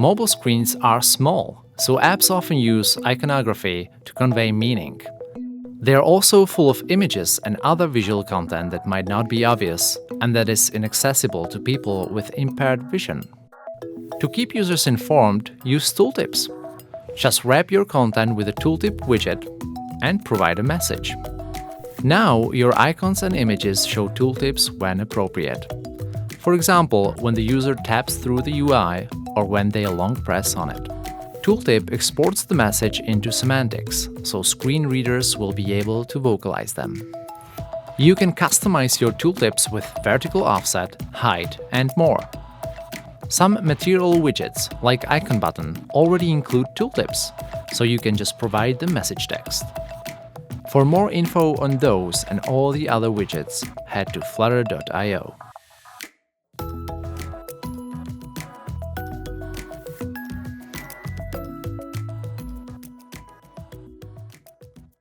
Mobile screens are small, so apps often use iconography to convey meaning. They are also full of images and other visual content that might not be obvious and that is inaccessible to people with impaired vision. To keep users informed, use Tooltips. Just wrap your content with a Tooltip widget and provide a message. Now, your icons and images show tooltips when appropriate. For example, when the user taps through the UI or when they long press on it. Tooltip exports the message into semantics, so screen readers will be able to vocalize them. You can customize your tooltips with vertical offset, height, and more. Some material widgets, like icon button, already include tooltips, so you can just provide the message text. For more info on those and all the other widgets, head to flutter.io.